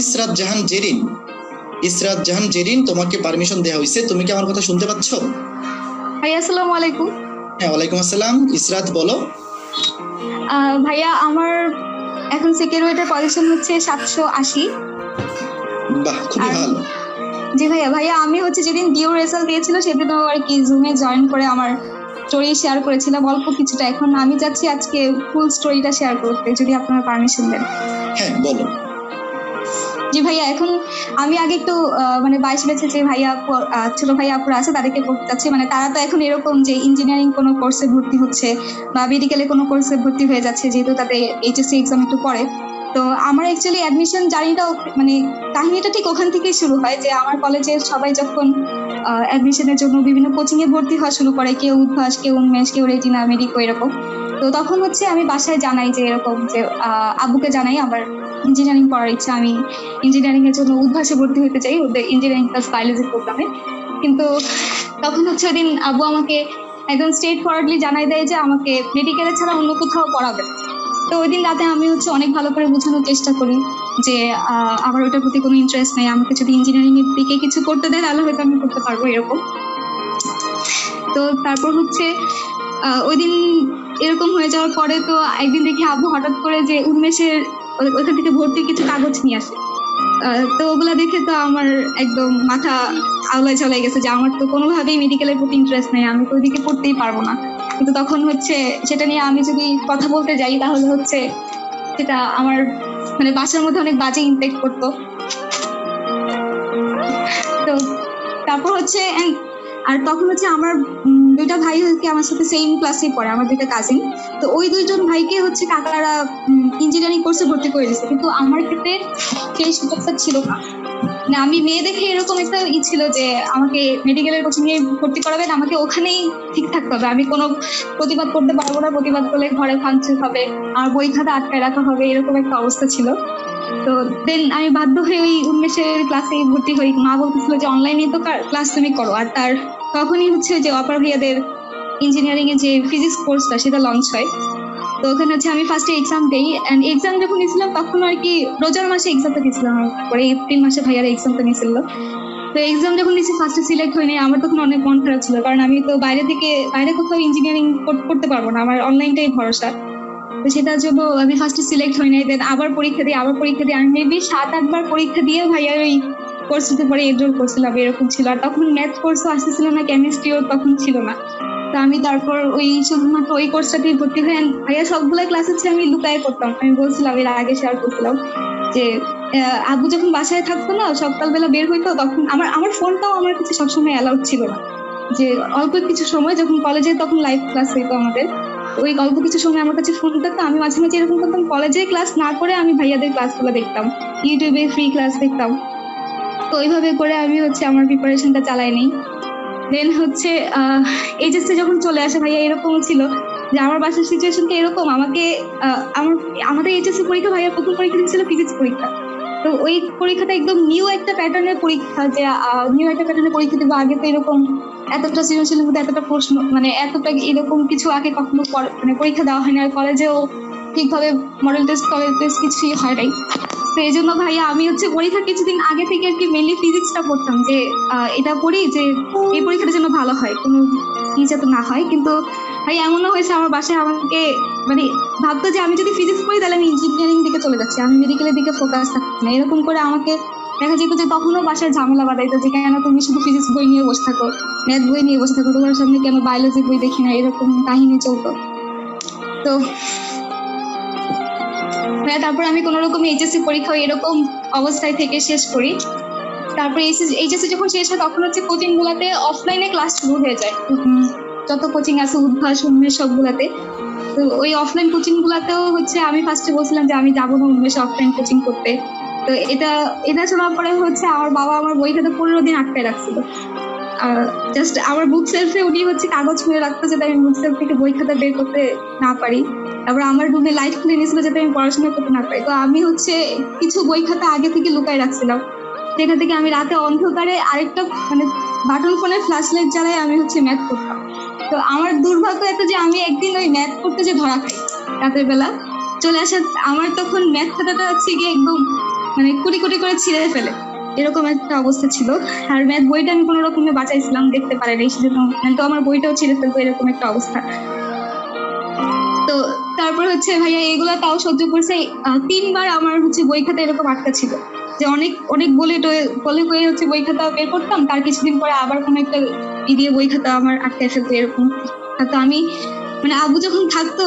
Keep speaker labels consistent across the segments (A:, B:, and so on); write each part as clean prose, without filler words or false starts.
A: ইসরাত জাহান জেরিন। ইসরাত জাহান জেরিন, তোমাকে পারমিশন দেওয়া হয়েছে। তুমি কি আমার কথা শুনতে পাচ্ছ?
B: ভাইয়া আসসালামু আলাইকুম।
A: হ্যাঁ, ওয়ালাইকুম আসসালাম। ইসরাত বলো।
B: ভাইয়া আমার এখন সেকেন্ড ওয়েটার পজিশন হচ্ছে 780।
A: বাহ, খুবই
B: আর
A: ভালো।
B: জি ভাইয়া, আমি হচ্ছে যেদিন ডিও রেজাল্ট দিয়েছিল সেদিনও আর কি জুমে জয়েন করে আমার স্টোরি শেয়ার করেছিলাম অল্প কিছুটা। এখন আমি চাচ্ছি আজকে ফুল স্টোরিটা শেয়ার করতে, যদি আপনারা পারমিশন দেন।
A: হ্যাঁ, বলো।
B: জি ভাইয়া, এখন আমি আগে একটু মানে 22 বেছে যে ভাইয়া ছোট ভাইয়া আপুরা আছে তাদেরকে বলতে চাচ্ছি, মানে তারা তো এখন এরকম যে ইঞ্জিনিয়ারিং কোনো কোর্সে ভর্তি হচ্ছে বা মেডিকেলে কোনো কোর্সে ভর্তি হয়ে যাচ্ছে, যেহেতু তাদের এইচএসসি এক্সাম একটু পরে। তো আমার অ্যাকচুয়ালি অ্যাডমিশন জার্নিটা মানে কাহিনীটা ঠিক ওখান থেকেই শুরু হয়, যে আমার কলেজের সবাই যখন অ্যাডমিশনের জন্য বিভিন্ন কোচিং এ ভর্তি হওয়া শুরু করে, কেউ উদ্ভাস, কেউ উন্মেষ, কেউ রেজিনা, মেডিকো, এরকম। তো তখন হচ্ছে আমি বাসায় জানাই যে এরকম, যে আব্বুকে জানাই আমার ইঞ্জিনিয়ারিং পড়ার ইচ্ছা, আমি ইঞ্জিনিয়ারিং এর জন্য উদ্ভাসে ভর্তি হতে চাই, ওদের ইঞ্জিনিয়ারিং প্লাস বায়োলজি প্রোগ্রামে। কিন্তু তখন হচ্ছে ওই দিন আব্বু আমাকে একদম স্ট্রেট ফরওয়ার্ডলি জানাই দেয় যে আমাকে মেডিকেলে ছাড়া অন্য কোথাও পড়াবে। তো ওই দিন রাতে আমি হচ্ছে অনেক ভালো করে বোঝানোর চেষ্টা করি যে আমার ওইটার প্রতি কোনো ইন্টারেস্ট নেই, আমাকে যদি ইঞ্জিনিয়ারিং এর দিকে কিছু করতে দেয় তাহলে হয়তো আমি করতে পারবো, এরকম। তো তারপর হচ্ছে ওই দিন এরকম হয়ে যাওয়ার পরে তো একদিন দেখি আব্বু হঠাৎ করে যে উন্মেষের ওইখান থেকে ভর্তির কিছু কাগজ নিয়ে আসে। তো ওগুলা দেখে তো আমার একদম মাথা আউলায় চলে গেছে যে আমার তো কোনোভাবেই মেডিকেলের প্রতি ইন্টারেস্ট নেই, আমি তো ওইদিকে পড়তেই পারবো না। কিন্তু তখন হচ্ছে সেটা নিয়ে আমি যদি কথা বলতে যাই তাহলে হচ্ছে সেটা আমার মানে বাসার মধ্যে অনেক বাজে ইম্প্যাক্ট করতো। তো তারপর হচ্ছে আর তখন হচ্ছে আমার দুইটা ভাই হচ্ছে আমার সাথে সেম ক্লাসে পড়ে, আমার দুইটা কাজিন। তো ওই দুইজন ভাইকে হচ্ছে কাকারা ইঞ্জিনিয়ারিং কোর্সে ভর্তি করে দিয়েছে, কিন্তু আমার ক্ষেত্রে সেই সুযোগটা ছিল না। মানে আমি মেয়ে দেখে এরকম একটা ছিল যে আমাকে মেডিকেলের কোচিং এ ভর্তি করাবেন, আমাকে ওখানেই ঠিক থাকতে হবে, আমি কোনো প্রতিবাদ করতে পারবো না, প্রতিবাদ করলে ঘরে ভাঙচুর হবে, আর বই খাতা আটকায় রাখা হবে, এরকম একটা অবস্থা ছিল। তো দেন আমি বাধ্য হয়ে ওই উন্মেষের ক্লাসে ভর্তি হই। মা বলতেছিল যে অনলাইনে তো ক্লাস তুমি করো, আর তার তখনই হচ্ছে যে অপার ভাইয়াদের ইঞ্জিনিয়ারিং এর যে ফিজিক্স কোর্সটা সেটা লঞ্চ হয়। তো ওখানে হচ্ছে আমি ফার্স্টে এক্সাম দেই, এন্ড এক্সাম যখন নিয়েছিলাম তখন আর কি রোজার মাসে এক্সামটা দিয়েছিলাম, পরে এপ্রিল মাসে ভাইয়ার এক্সামটা নিয়েছিল। তো এক্সাম যখন নিয়েছি ফার্স্টে সিলেক্ট হয়নি, আমার তখন অনেক মন খারাপ ছিল, কারণ আমি তো বাইরে কোথাও ইঞ্জিনিয়ারিং করতে পারবো না, আমার অনলাইনটাই ভরসা। তো সেটার জন্য আমি ফার্স্টে সিলেক্ট হই নাই, দেন আবার পরীক্ষা দিই, আমি মেবি 7-8 বার পরীক্ষা দিয়ে ভাইয়ার ওই কোর্সটাতে পরে এনরোল করছিলাম, এরকম ছিল। আর তখন ম্যাথ কোর্সও আসতেছিল না, কেমিস্ট্রিও তখন ছিল না। তো আমি তারপর ওই শুধুমাত্র ওই কোর্সটাতেই ভর্তি হয়ে ভাইয়া সবগুলো ক্লাস হচ্ছে আমি লুকায় করতাম। আমি বলছিলাম, এর আগে শেয়ার করছিলাম যে আব্বু যখন বাসায় থাকতো না, সকালবেলা বের হইতো, তখন আমার ফোনটাও আমার কাছে সবসময় অ্যালাউড ছিল না। যে অল্প কিছু সময় যখন কলেজে, তখন লাইভ ক্লাস হইতো আমাদের, ওই অল্প কিছু সময় আমার কাছে ফোন থাকতো, আমি মাঝে মাঝে এরকম করতাম, কলেজে ক্লাস না করে আমি ভাইয়াদের ক্লাসগুলো দেখতাম, ইউটিউবে ফ্রি ক্লাস দেখতাম। তো ওইভাবে করে আমি হচ্ছে আমার প্রিপারেশনটা চালাই নিই। দেন হচ্ছে এইচএসসি যখন চলে আসে, ভাইয়া এরকম ছিল যে আমার বাসার সিচুয়েশনটা এরকম, আমাদের এইচএসসি পরীক্ষা, ভাইয়া প্রথম পরীক্ষা দিয়েছিল ফিজিক্স পরীক্ষা। তো ওই পরীক্ষাটা একদম নিউ একটা প্যাটার্নের পরীক্ষা, যে নিউ একটা প্যাটার্নের পরীক্ষা দিব। আগে তো এরকম এতটা সৃজনশীলের মধ্যে এতটা প্রশ্ন, মানে এতটা এরকম কিছু আগে কখনো মানে পরীক্ষা দেওয়া হয়নি, আর কলেজেও ঠিকভাবে মডেল টেস্ট কিছুই হয় নাই। তো এই জন্য ভাইয়া আমি হচ্ছে পরীক্ষার কিছুদিন আগে থেকে আর কি মেনলি ফিজিক্সটা পড়তাম, যে এটা পড়ি যে এই পরীক্ষাটা যেন ভালো হয়, কোনো যাতে না হয়। কিন্তু ভাই এমনও হয়েছে আমার বাসায় আমাকে মানে ভাবতো যে আমি যদি ফিজিক্স পড়ি তাহলে আমি ইঞ্জিনিয়ারিং দিকে চলে যাচ্ছি, আমি মেডিকেলের দিকে ফোকাস থাকছি না, এরকম করে আমাকে দেখা যেত যে তখনও বাসায় ঝামেলা বাঁধাইতো যে কেন তুমি শুধু ফিজিক্স বই নিয়ে বসে থাকো, ম্যাথ বই নিয়ে বসে থাকো, তোমার সামনে কেন বায়োলজি বই দেখি না, এরকম কাহিনী চলতো। তো তারপর আমি কোন রকম এইচএসসি পরীক্ষা এরকম অবস্থায় থেকে শেষ করি। তারপর এইচএসসি যখন শেষ হয় তখন হচ্ছে কোচিং গুলাতে অফলাইনে ক্লাস শুরু হয়ে যায়, যত কোচিং আছে উদ্ভাস উন্মেষ সবগুলাতে। তো ওই অফলাইন কোচিং গুলাতেও হচ্ছে আমি ফার্স্টে বলছিলাম যে আমি যাবো না উন্মেষ অফলাইন কোচিং করতে। তো এটা শোনার পরে হচ্ছে আমার বাবা আমার বই খাতা 15 দিন আটকায় রাখছিল। জাস্ট আমার বুক সেলফে উনি হচ্ছে কাগজ খুলে রাখতো যাতে আমি বুক সেলফ থেকে বই খাতা বের করতে না পারি। তারপর আমার রুমে লাইট খুলে নিয়েছিল যাতে আমি পড়াশোনা করতে না পারি। তো আমি হচ্ছে কিছু বই খাতা আগে থেকে লুকায় রাখছিলাম, যেখান থেকে আমি রাতে অন্ধকারে আরেকটা মানে বাটন ফোনের ফ্ল্যাশ লাইট জ্বালায় আমি হচ্ছে ম্যাথ করতাম। তো আমার দুর্ভাগ্য এত যে আমি একদিন ওই ম্যাথ করতে যে ধরা খাই রাতের বেলা চলে আসা, আমার তখন ম্যাথ খাতাটা হচ্ছে গিয়ে একদম মানে কুটি কুটি করে ছিঁড়ে ফেলে, এরকম একটা অবস্থা ছিল। আর ম্যাথ বইটা আমি কোনো রকমে বাঁচাইছিলাম, দেখতে পারেনি সেজন্য, তো আমার বইটাও ছিঁড়ে ফেলতো, এরকম একটা অবস্থা। তো তারপর হচ্ছে ভাইয়া এগুলা তাও সহ্য করছে। 3বার আমার হচ্ছে বই খাতা এরকম আটকা ছিল, যে অনেক অনেক বলে কয়ে হচ্ছে বই খাতা বের করতাম, তার কিছুদিন পরে আবার কোনো একটা দিয়ে বই খাতা আমার আটকে ফেলতো এরকম। তো আমি মানে আব্বু যখন থাকতো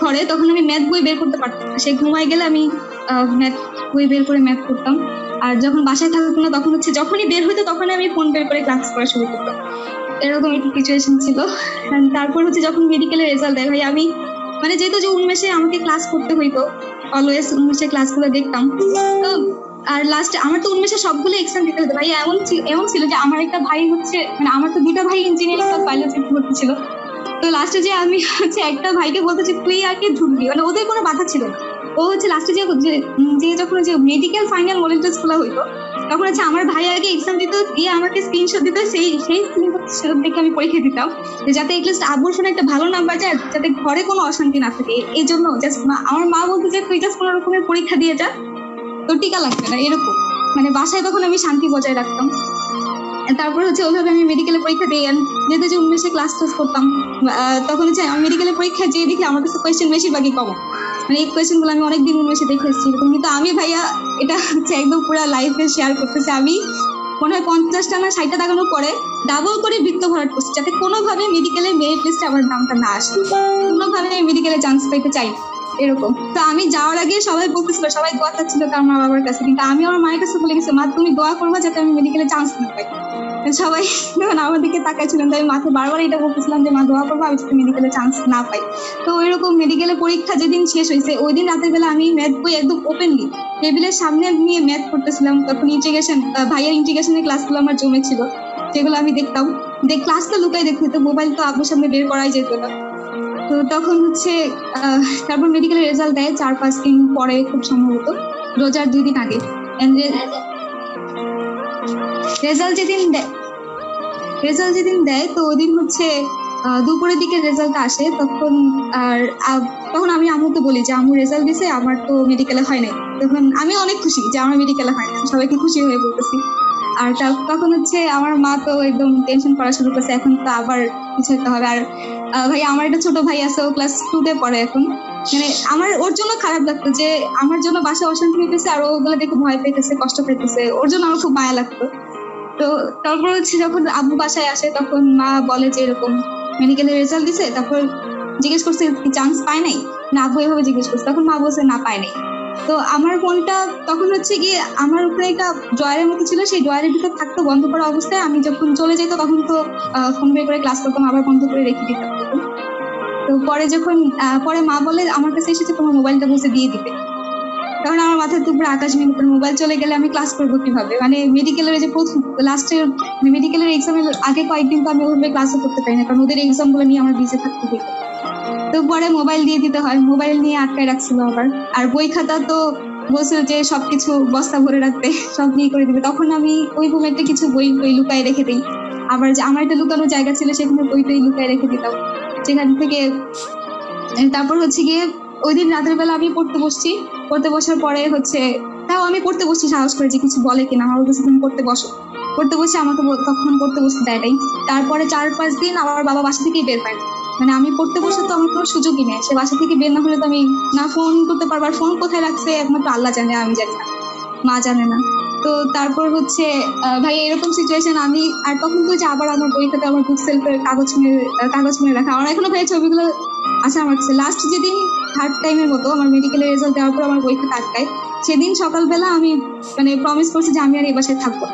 B: ঘরে তখন আমি ম্যাথ বই বের করতে পারতাম না, সে ঘুমায় গেলে আমি ম্যাথ বই বের করে ম্যাথ করতাম। আর যখন বাসায় থাকতো না তখন হচ্ছে যখনই বের হইতো তখন আমি ফোন বের করে ক্লাস করা শুরু করতাম, এরকম একটা সিচুয়েশন ছিল। And তারপর হচ্ছে যখন মেডিকেলের রেজাল্ট দেয় ভাই, আমি মানে যেহেতু যে উন্মেষে আমাকে ক্লাস করতে হইতো, অলওয়েজ উন্মেষে ক্লাসগুলো দেখতাম। তো আর লাস্টে আমার তো উন্মেষে সবগুলো এক্সাম দিতে হতো ভাই, এমন ছিল যে আমার একটা ভাই হচ্ছে, মানে আমার তো 2টা ভাই ইঞ্জিনিয়ারিং প্লাস বায়োলজি ভর্তি ছিল। তো লাস্টে যে আমি হচ্ছে একটা ভাইকে বলতে যে তুই আর কি ঢুকবি, মানে ওদের কোনো বাধা ছিল না। ও হচ্ছে লাস্টে যে যখন যে মেডিকেল ফাইনাল মডেল টেস্ট গুলো হইতো তখন হচ্ছে আমার ভাই আগে এক্সাম দিত, দিয়ে আমাকে স্ক্রিনশট দিত, সেই স্ক্রিনশট দেখে আমি পরীক্ষা দিতাম, যাতে এটলিস্ট আব্বুর ফোনে একটা ভালো নাম্বার যায়, যাতে ঘরে কোনো অশান্তি না থাকে। এই জন্য জাস্ট আমার মা বলতো যে তুই জাস্ট কোনো রকমের পরীক্ষা দিয়ে যা, তো টিকা লাগবে না, এরকম। মানে বাসায় তখন আমি শান্তি বজায় রাখতাম। তারপর হচ্ছে ওইভাবে আমি মেডিকেলের পরীক্ষা দিয়ে যেহেতু যে উন্মেষে ক্লাস টাস করতাম, তখন হচ্ছে আমি মেডিকেলের পরীক্ষা যেয়ে দেখি আমার কাছে কোয়েশ্চেন বেশিরভাগই কমন, মানে এই কোয়েশ্চেন গুলো আমি অনেকদিন উন্মেষে দেখে এসেছি। কিন্তু আমি ভাইয়া এটা হচ্ছে একদম পুরো লাইফে শেয়ার করতেছি, আমি মনে হয় 50টা না 60টা দাগানোর পরে ডাবল করে বৃত্ত ভরাট করছি, যাতে কোনোভাবে মেডিকেলের মেরিট লিস্টে আমার নামটা না আসে, কোনোভাবে আমি মেডিকেলে চান্স পাইতে চাই এরকম। তো আমি যাওয়ার আগে সবাই বলতেছিল, সবাই দোয়া চাচ্ছিল তার মা বাবার কাছে, কিন্তু আমি আমার মায়ের কাছে বলে গেছি, মা তুমি দোয়া করবা যাতে আমি মেডিকেলে চান্স না পাই। সবাই যখন আমার দিকে তাকাইছিলেন, তাই মাকে বারবার এটা বলতেছিলাম যে মা দোয়া করবো আমি যাতে মেডিকেলে চান্স না পাই। তো ওইরকম মেডিকেলে পরীক্ষা যেদিন শেষ হয়েছে ওই দিন রাতের বেলা আমি ম্যাথ বই একদম ওপেনলি টেবিলের সামনে নিয়ে ম্যাথ করতেছিলাম। তখন ইন্টিগ্রেশন, ভাইয়ার ইন্টিগ্রেশনের ক্লাসগুলো আমার জমেছিল, যেগুলো আমি দেখতাম। ক্লাস তো লুকাই দেখতে হতো, মোবাইল তো আব্বুর সামনে বের করাই যেত না। তো তখন হচ্ছে তারপর মেডিকেলের রেজাল্ট দেয় 4-5 দিন পরে, খুব সম্ভবত রোজার 2 দিন আগে। রেজাল্ট যেদিন দেয় তো ওই দিন হচ্ছে দুপুরের দিকে রেজাল্ট আসে। তখন আমি আম্মুকে বলি যে আম্মু রেজাল্ট দিছে, আমার তো মেডিকেলে হয় নাই। তখন আমি অনেক খুশি যে আমার মেডিকেলে হয় না, সবাইকে খুশি হয়ে বলতেছি। আর তখন হচ্ছে আমার মা তো একদম টেনশন করা শুরু করছে, এখন তো আবার কিছু একটা হবে। আর ভাই আমার একটা ছোট ভাই আছে, ও ক্লাস 2-তে পড়ে এখন। মানে আমার ওর জন্য খারাপ লাগতো যে আমার জন্য বাসায় অশান্তি হইতেছে, আর ওগুলো দেখে ভয় পেতেছে, কষ্ট পেতেছে, ওর জন্য আমার খুব মায়া লাগতো। তো তারপর হচ্ছে যখন আব্বু বাসায় আসে তখন মা বলে যে এরকম মেডিকেলের রেজাল্ট দিছে, তারপর জিজ্ঞেস করছে চান্স পায় নাই না, আব্বু এভাবে জিজ্ঞেস করছে, তখন মা বলছে না পায় নাই। তো আমার ফোনটা তখন হচ্ছে গিয়ে আমার উপরে একটা ড্রয়ারের মতো ছিল, সেই ড্রয়ারের ভিতর থাকতো বন্ধ করা অবস্থায়। আমি যখন চলে যেত তখন তো ফোন বের করে ক্লাস করতাম, আবার বন্ধ করে রেখে দিতাম। তো পরে মা বলে আমার কাছে এসেছে তোমার মোবাইলটা বসে দিয়ে দিতে, তখন আমার মাথায় তো পুরো আকাশ ভেঙে পড়ে, মোবাইল চলে গেলে আমি ক্লাস করবো কিভাবে। মানে মেডিকেলের যে প্রথম লাস্টের মেডিকেলের এক্সামের আগে কয়েকদিন তো আমি ওইভাবে ক্লাসও করতে পারি না, কারণ ওদের এক্সাম গুলো নিয়ে আমার বিজি থাকতে হবে। তো পরে মোবাইল দিয়ে দিতে হয়, মোবাইল নিয়ে আটকায় রাখছিল আবার। আর বই খাতা তো বলছিল যে সবকিছু বস্তা ভরে রাখতে, সব নিয়ে করে দিবে। তখন আমি ওই মোমেন্টে কিছু বই লুকায় রেখে দিই, আবার যে আমার একটা লুকানোর জায়গা ছিল সেখানে বই লুকায় রেখে দিতাম, সেখান থেকে। তারপর হচ্ছে গিয়ে ওই দিন রাতের বেলা আমি পড়তে বসার পরে হচ্ছে তাও আমি পড়তে বসছি সাহস করে, যে কিছু বলে কিনা। আমার কাছে তুমি পড়তে বসে আমাকে তখন পড়তে বসতে দেয় নাই। তারপরে 4-5 দিন আমার বাবা বাসা থেকেই বের পায়, মানে আমি পড়তে বসে তো আমার কোনো সুযোগই নেই, সে বাসা থেকে বের না হলে তো আমি না ফোন করতে পারবো, আর ফোন কোথায় রাখছে একমাত্র আল্লাহ জানে, আমি জানি না, মা জানে না। তো তারপর হচ্ছে ভাই এরকম সিচুয়েশন আমি, আর তখন তো যে আবার আমার বই খাতে আমার বুক সেলফের কাগজ মেরে রাখা, আমার এখনো ভাই ছবিগুলো আছে আমার কাছে। লাস্ট যেদিন 3rd টাইমের মতো আমার মেডিকেলের রেজাল্ট দেওয়ার পর আমার বই খাতা আটকায়, সেদিন সকালবেলা আমি মানে প্রমিস করছি যে আমি আর এই বাসায় থাকবো,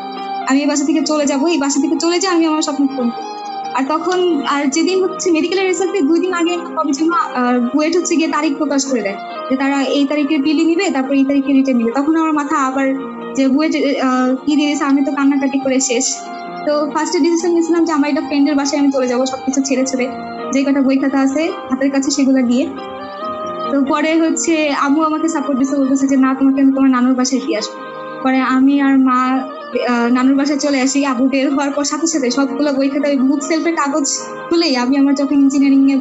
B: আমি এই বাসা থেকে চলে যাবো, এই বাসা থেকে চলে যাই আমি আমার স্বপ্ন পূরণ করবো। আর যেদিন হচ্ছে মেডিকেলের রেজাল্টের 2 দিন আগে কবে যেন বুয়েট হচ্ছে গিয়ে তারিখ প্রকাশ করে দেয় যে তারা এই তারিখে পিলি নিবে, তারপর এই তারিখে রিটেন নিবে। তখন আমার মাথা আবার যে বুয়েট কি দিয়েছে, আমি তো কান্নাকাটি করে শেষ। তো ফার্স্টে ডিসিশন নিয়েছিলাম যে আমার একটা ফ্রেন্ডের বাসায় আমি চলে যাবো, সবকিছু ছেড়ে যে কটা বই খাতা আছে হাতের কাছে সেগুলো দিয়ে। তো পরে হচ্ছে আম্মু আমাকে সাপোর্ট দিতে বলতেছে যে না, তোমাকে আমি তোমার নানুর বাসায় দিয়ে আসবো। পরে আমি আর মা নানুর বাসায় চলে আসি। আবু বের হওয়ার পর সাথে সাথে সবগুলো বই খাতা বুক সেলফের কাগজ খুলেই আমি আমার যখন ইঞ্জিনিয়ারিং এর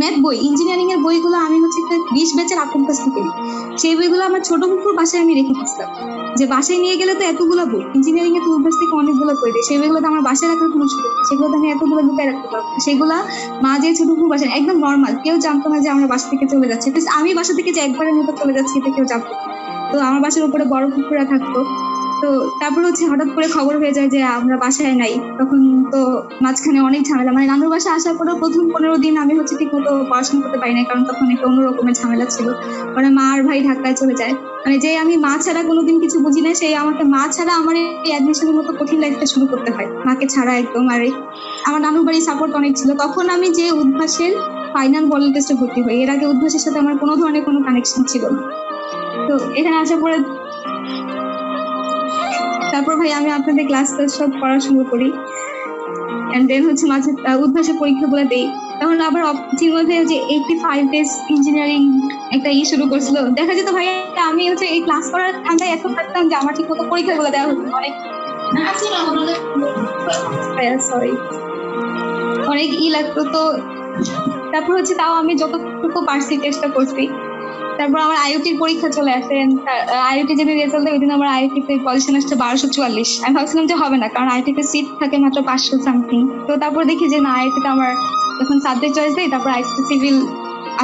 B: ম্যাথ বই, ইঞ্জিনিয়ারিং এর বইগুলো আমি হচ্ছে একটা 20 ব্যাচের আপুর কাছ থেকে নিই। সেই বইগুলো আমার ছোট কুকুর বাসায় আমি রেখে দিচ্ছিলাম, যে বাসায় নিয়ে গেলে তো এতগুলো বই, ইঞ্জিনিয়ারিং এর অভ্যাস থেকে অনেকগুলো বই দেয়, সেই বইগুলো তো আমার বাসায় রাখার কোনো সুযোগ নেই, সেগুলো তো আমি এতগুলো লুকায় রাখতে পারবো না। সেগুলা মা যে ছোট কুকুর বাসায় একদম নর্মাল, কেউ জানতো না যে আমরা বাসা থেকে চলে যাচ্ছি। আমি বাসা থেকে যে একবারের মতো চলে যাচ্ছি এটা কেউ জানতো না। তো আমার বাসার উপরে বড় কুকুরা থাকতো। তো তারপর হচ্ছে হঠাৎ করে খবর হয়ে যায় যে আমরা বাসায় নাই। তখন তো মাঝখানে অনেক ঝামেলা, মানে নানুর বাসা আসার পরে প্রথম 15 দিন আমি হচ্ছে ঠিক মতো পড়াশোনা করতে পারি না, কারণ তখন একটা অন্য রকমের ঝামেলা ছিল। মানে মা আর ভাই ঢাকায় চলে যায়, মানে যে আমি মা ছাড়া কোনোদিন কিছু বুঝি না, সেই আমাকে মা ছাড়া আমার এই অ্যাডমিশনের মতো কঠিন লাইফটা শুরু করতে হয় মাকে ছাড়া একদম। আর আমার নানুর বাড়ির সাপোর্ট অনেক ছিল। তখন আমি যে উদ্ভাসের ফাইনাল মডেল টেস্টে ভর্তি হই, এর আগে উদ্ভাসের সাথে আমার কোনো ধরনের কোনো কানেকশন ছিল না। তো এখানে আসার পরে তারপর ভাই আমি আপনাদের ক্লাস সব পড়া শুরু করি, এন্ড দেন হচ্ছে মাঝে উদ্ভাসের পরীক্ষাগুলো দেই। তখন আবার অপরচুনিটি যে 85 ডেজ ইঞ্জিনিয়ারিং একটা শুরু করছিল। দেখা যেত ভাই আমি হচ্ছে এই ক্লাস করার ঠান্ডায় এত থাকতাম যে আমার ঠিক মতো পরীক্ষাগুলো দেওয়া হতো অনেক সরি অনেক লাগতো। তো তারপর হচ্ছে তাও আমি যতটুকু পারছি চেষ্টা করছি। তারপর আমার আইওটির পরীক্ষা চলে আসে, আইওটি যেদিন রেজাল্ট দেয় ওই দিন আমার আইওটিতে পজিশন আসছে 1244। আমি ভাবছিলাম যে হবে না, কারণ আইওটিতে সিট থাকে মাত্র 500 সামথিং। তো তারপর দেখি যে না, আইওটিতে আমার যখন সাবজেক্ট চয়েস দেয় তারপর আইওটি সিভিল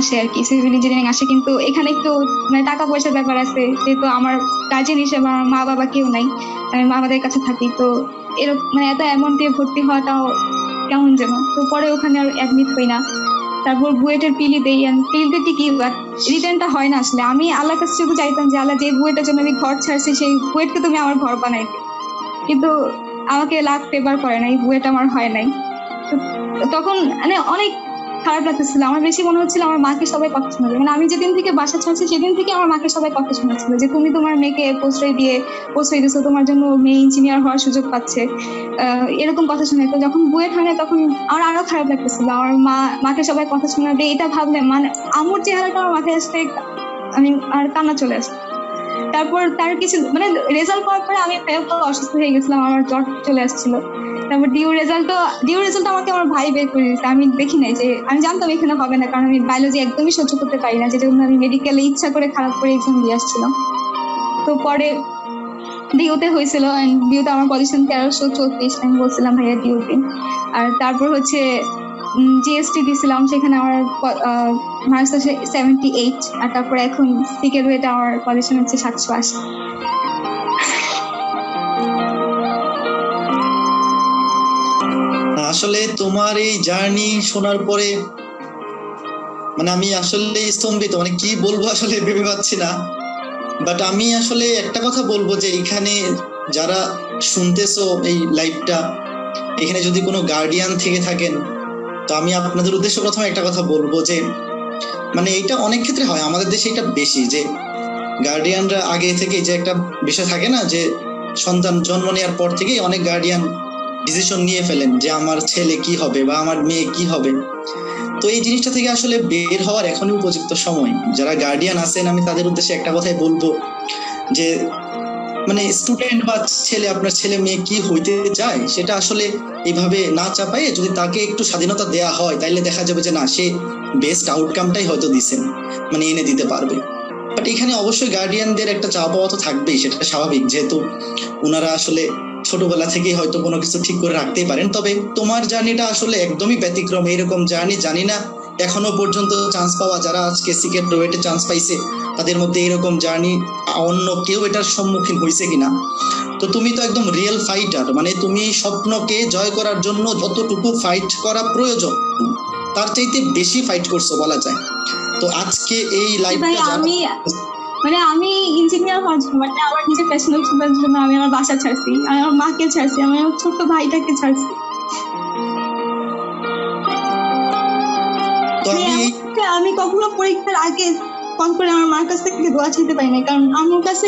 B: আসে আর কি, সিভিল ইঞ্জিনিয়ারিং আসে। কিন্তু এখানে একটু মানে টাকা পয়সার ব্যাপার আছে, যেহেতু আমার গার্জিয়ান হিসেবে আমার মা বাবা কেউ নাই, আমি মামাদের কাছে থাকি। তো এরকম মানে এত অ্যামাউন্ট দিয়ে ভর্তি হওয়াটাও কেমন যেন। তো পরে ওখানে আর অ্যাডমিট হই না। তারপর বুয়েটের পিলি দেই, পিলিতে টিকি, বাট রিটার্নটা হয় না। আসলে আমি আল্লাহর কাছে শুধু চাইতাম যে আল্লাহ যে বুয়েটের জন্য আমি ঘর ছাড়ছি সেই বুয়েটকে তুমি আমার ঘর বানাইতে, কিন্তু আমাকে লাখ ফেভার করে নাই, বুয়েট আমার হয় নাই। তখন মানে অনেক খারাপ লাগতেছিল। আমার বেশি মনে হচ্ছিল আমার মাকে সবাই কথা শোনাবে, মানে আমি যেদিন থেকে বাসা ছাড়ছি সেদিন থেকে আমার মাকে সবাই কথা শোনাচ্ছিল যে তুমি তোমার মেয়েকে প্রশ্রয় দিয়েছো, তোমার জন্য মেয়ে ইঞ্জিনিয়ার হওয়ার সুযোগ পাচ্ছে, এরকম কথা শুনে। তো যখন বুয়েট হয় না তখন আমার আরো খারাপ লাগতেছিল। আমার মাকে সবাই কথা শোনাবে এটা ভাবলে মানে আমার চেহারাটা আমার মাথায় আসতে আমি আর কান্না চলে আসে। তারপর তার কিছু মানে রেজাল্ট করার পরে আমি অসুস্থ হয়ে গেছিলাম, আমার জ্বর চলে আসছিল। তারপর ডিউ রেজাল্ট আমাকে আমার ভাই বের করে দিয়েছে। আমি দেখি নাই, যে আমি জানতাম এখানে হবে না, কারণ আমি বায়োলজি একদমই সহ্য করতে পারি না, যেটা আমি মেডিকেলে ইচ্ছা করে খারাপ করে এক্সাম দিয়ে আসছিলাম। তো পরে ডিউতে হয়েছিল, ডিউতে আমার পজিশন 1334, আমি বলছিলাম ভাইয়া ডিউতে। আর তারপর হচ্ছে জিএসটি দিছিলাম, সেখানে আমার মার্কস আছে 78। আর তারপর এখন সিকের ওয়েতে আমার পজিশন হচ্ছে 780।
A: আসলে তোমার এই জার্নি শোনার পরে মানে আমি আসলে স্তম্ভিত, মানে কি বলবো আসলে ভেবে পাচ্ছি না। বাট আমি আসলে একটা কথা বলবো যে এখানে যারা শুনতেছো এই লাইভটা, এখানে যদি কোনো গার্ডিয়ান থেকে থাকেন, তো আমি আপনাদের উদ্দেশ্যে প্রথমে একটা কথা বলবো যে মানে এটা অনেক ক্ষেত্রে হয় আমাদের দেশে, এটা বেশি যে গার্ডিয়ানরা আগে থেকে যে একটা বিষয় থাকে না, যে সন্তান জন্ম নেওয়ার পর থেকেই অনেক গার্ডিয়ান ডিসিশন নিয়ে ফেলেন যে আমার ছেলে কি হবে বা আমার মেয়ে কি হবে। তো এই জিনিসটা থেকে আসলে বের হওয়ার এখনই উপযুক্ত সময়। যারা গার্ডিয়ান আছেন আমি তাদের উদ্দেশ্যে একটা কথাই বলবো যে মানে স্টুডেন্ট বা আপনার ছেলে মেয়ে কি হইতে চায় সেটা আসলে এইভাবে না চাপাই, যদি তাকে একটু স্বাধীনতা দেয়া হয় তাইলে দেখা যাবে যে না, সে বেস্ট আউটকামটাই হয়তো দিছেন, মানে এনে দিতে পারবে। বাট এখানে অবশ্যই গার্ডিয়ানদের একটা চাওয়া পাওয়া তো থাকবেই, সেটা স্বাভাবিক, যেহেতু ওনারা আসলে ছোটবেলা থেকেই হয়তো কোনো কিছু ঠিক করে রাখতেই পারেন। তবে তোমার জার্নিটা আসলে একদমই ব্যতিক্রম। এইরকম জার্নি জানি না এখনো পর্যন্ত চান্স পাওয়া, যারা আজকে সিকেট রোয়েটে চান্স পাইছে তাদের মধ্যে এরকম জার্নি অন্য কেউ এটার সম্মুখীন হয়েছে কিনা। তো তুমি তো একদম রিয়েল ফাইটার, মানে তুমি স্বপ্নকে জয় করার জন্য যতটুকু ফাইট করা প্রয়োজন তার চাইতে বেশি ফাইট করছো বলা যায়। তো আজকে এই লাইভটা
B: আমি ইঞ্জিনিয়ার হওয়ার জন্য, মানে আমার নিজের প্যাশনেট ছোটার জন্য আমি আমার বাসা ছাড়ছি, আমি আমার মাকে ছাড়ছি, আমি আমার ছোট্ট ভাইটাকে ছাড়ছি। আমি কখনো পরীক্ষার আগে ফোন করে আমার মার কাছ থেকে দোয়া চাইতে পারি না, কারণ আমার কাছে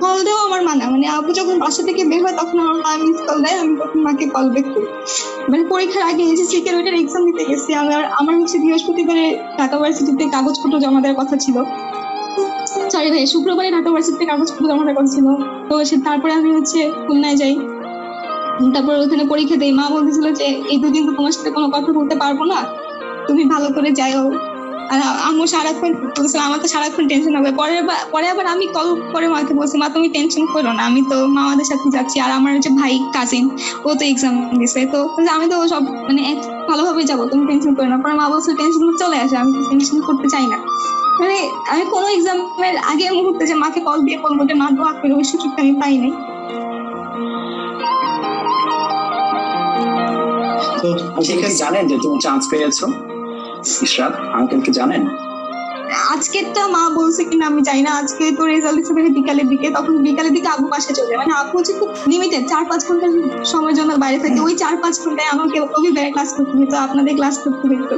B: কল দেওয়া আমার মানা, মানে আপু যখন বাসা থেকে বের হয় তখন আমার মা মিস কল দেয়, আমি তখন মাকে কল ব্যাক করি। মানে পরীক্ষার আগে এসে সিকিউরিটির এক্সাম দিতে গেছি, আমার হচ্ছে বৃহস্পতিবারে ঢাকা ভার্সিটিতে কাগজপত্র জমা দেওয়ার কথা ছিল। সরি ভাই, শুক্রবারে ঢাকা ভার্সিটিতে কাগজপত্র জমা দেওয়ার কথা ছিল। তো তারপরে আমি হচ্ছে খুলনায় যাই, তারপর ওখানে পরীক্ষা দেই। মা বলতেছিল যে এই দুদিন তো তোমার সাথে কোনো কথা বলতে পারবো না, তুমি ভালো করে যাও। আর আম্মু সারাক্ষণ বলছিল, আমার তো সারাক্ষণ টেনশন হবে। পরে আবার আমি কল করে মাকে বলছি, মা তুমি টেনশন করো না, আমি তো মামাদের সাথে যাচ্ছি, আর আমার হচ্ছে ভাই কাজিন, ও তো এক্সাম দিছে, তো আমি তো সব মানে ভালোভাবে যাবো, তুমি টেনশন করো না। পরে মা বলছিল টেনশন চলে আসে, আমি টেনশন করতে চাই না। মানে আমি কোনো এক্সামের আগে মুহূর্তে যে মাকে কল দিয়ে বলবো যে মা দোয়া করে, ওই সুযোগটা আমি পাই নাই।
A: তো ঠিক আছে,
C: জানেন যে তুমি চান্স পেয়েছো? ইশরাত আঙ্কেল কি জানেন?
B: আজকেরটা মা বলছে কিনা আমি জানি না। আজকে তো রেজাল্ট দিচ্ছে বিকালের দিকে, তখন বিকালের দিকে আব্বু বাসায় চলে যায়। মানে আব্বু হচ্ছে খুব লিমিটেড 4-5 ঘন্টার সময়ের জন্য বাইরে থাকে, ওই 4-5 ঘন্টায় আমাকে অভিজ্ঞায় ক্লাস করতে হতো, আপনাদের ক্লাস করতে হতো,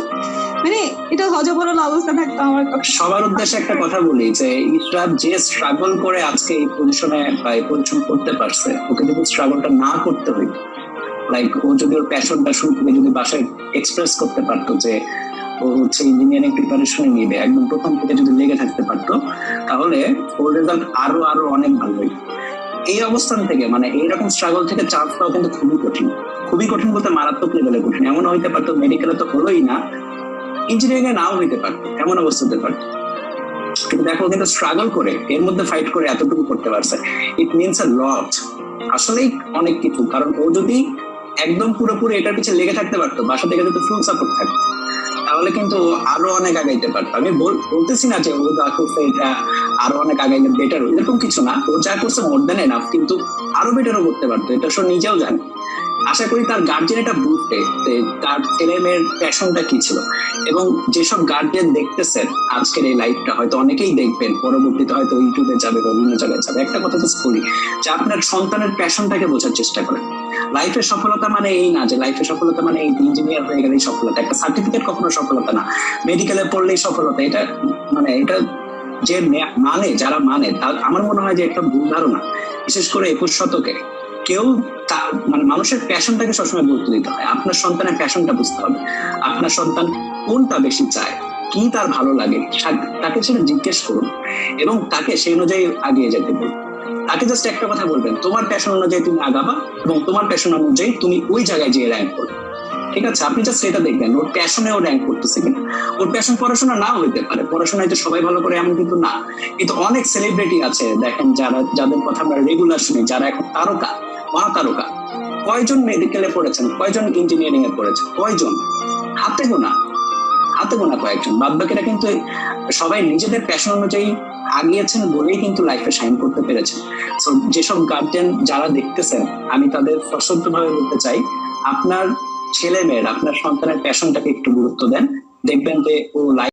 B: মানে এটা হজবরল অবস্থা থাকতো আমার।
C: সবার উদ্দেশ্যে একটা কথা বলি যে ইশরাত যে স্ট্রাগল করে আজকে এই পজিশনে বা এই পজিশন করতে পারছে, ওকে যদি স্ট্রাগলটা না করতে হইতো, লাইক ও যদি ওর প্যাশনটা শুরু থেকে যদি বাসায় এক্সপ্রেস করতে পারতো যে ও হচ্ছে ইঞ্জিনিয়ারিং প্রিপারেশনে নিবে, একদম প্রথম থেকে যদি লেগে থাকতে পারতো, তাহলে ওর রেজাল্ট আরো আরো অনেক ভালো হইতো। এই অবস্থান থেকে মানে এইরকম স্ট্রাগল থেকে চান্স পাওয়া কিন্তু খুবই কঠিন, খুবই কঠিন বলতে মারাত্মক লেভেলে কঠিন। এমন হইতে পারতো মেডিকেলে তো হলোই না, ইঞ্জিনিয়ারিং এ নাও হইতে পারতো, এমন অবস্থা হতে পারতো। কিন্তু দেখো কিন্তু স্ট্রাগল করে এর মধ্যে ফাইট করে এতটুকু করতে পারছে, ইট মিনস আ লট, আসলেই অনেক কিছু। কারণ ও যদি একদম পুরোপুরি এটার পিছনে লেগে থাকতে পারতো, বাসা থেকে যদি ফুল সাপোর্ট থাকতো, তাহলে কিন্তু আরো অনেক আগাইতে পারতো। আমি বলতেছি না যে ও যা করছে এটা আরো অনেক আগাইলে বেটার, এরকম কিছু না, ও যা করছে মোর দেন এনাফ, কিন্তু আরো বেটারও করতে পারতো, এটা সে নিজেও জানে। আশা করি তার গার্জিয়ান এটা বুঝবে তার ছেলে মেয়ের প্যাশনটা কি ছিল। এবং যেসব গার্জিয়ান দেখতেছেন আজকের এই লাইভটা, হয়তো অনেকেই দেখবেন, পরবর্তীতে হয়তো ইউটিউবে যাবে বা বিভিন্ন জায়গায় যাবে, একটা কথা জাস্ট বলি যে আপনার সন্তানের প্যাশনটাকে বোঝার চেষ্টা করেন। লাইফের সফলতা মানে এই না যে লাইফের সফলতা মানে এই ইঞ্জিনিয়ার হয়ে গেলেই সফলতা, একটা সার্টিফিকেট কখনো সফলতা না, মেডিকেলে পড়লেই সফলতা, এটা মানে এটা যে মানে যারা মানে তার আমার মনে হয় যে একটা ভুল ধারণা। বিশেষ করে 21 শতকে কেউ মানে মানুষের প্যাশনটাকে সবসময় গুরুত্ব দিতে হয়। আপনার সন্তানের প্যাশনটা বুঝতে হবে, আপনার সন্তান কোনটা বেশি চায়, কি তার ভালো লাগে, তাকে সেটা জিজ্ঞেস করুন এবং তাকে সেই অনুযায়ী আগিয়ে যেতে বলুন। তাকে জাস্ট একটা কথা বলবেন, তোমার প্যাশন অনুযায়ী তুমি আগাবা এবং তোমার প্যাশন অনুযায়ী তুমি ওই জায়গায় যেয়ে র্যাঙ্ক করবে। ঠিক আছে, আপনি জাস্ট এটা দেখবেন ওর প্যাশনে ও র্যাঙ্ক করতেছে কিনা। ওর প্যাশন পড়াশোনা নাও হইতে পারে, পড়াশোনায় তো সবাই ভালো করে এমন কিন্তু না, কিন্তু অনেক সেলিব্রিটি আছে দেখেন যাদের কথা আমরা রেগুলার শুনি, যারা এখন তারকা, মহাতারকা, কয়জন মেডিকেলে পড়েছেন, কয়জন ইঞ্জিনিয়ারিং এ পড়েছেন, কয়জন, হাতে গোনা কয়েকজন, বাদ বাকিরা কিন্তু সবাই নিজেদের প্যাশন অনুযায়ী আগিয়েছেন বলেই কিন্তু লাইফে শাইন করতে পেরেছেন। সো যেসব গার্জিয়ান যারা দেখতেছেন, আমি তাদের সশব্দ ভাবে বলতে চাই, আপনার ছেলে মেয়ের, আপনার সন্তানের প্যাশনটাকে একটু গুরুত্ব দেন, দেখবেন যে ও লাইফ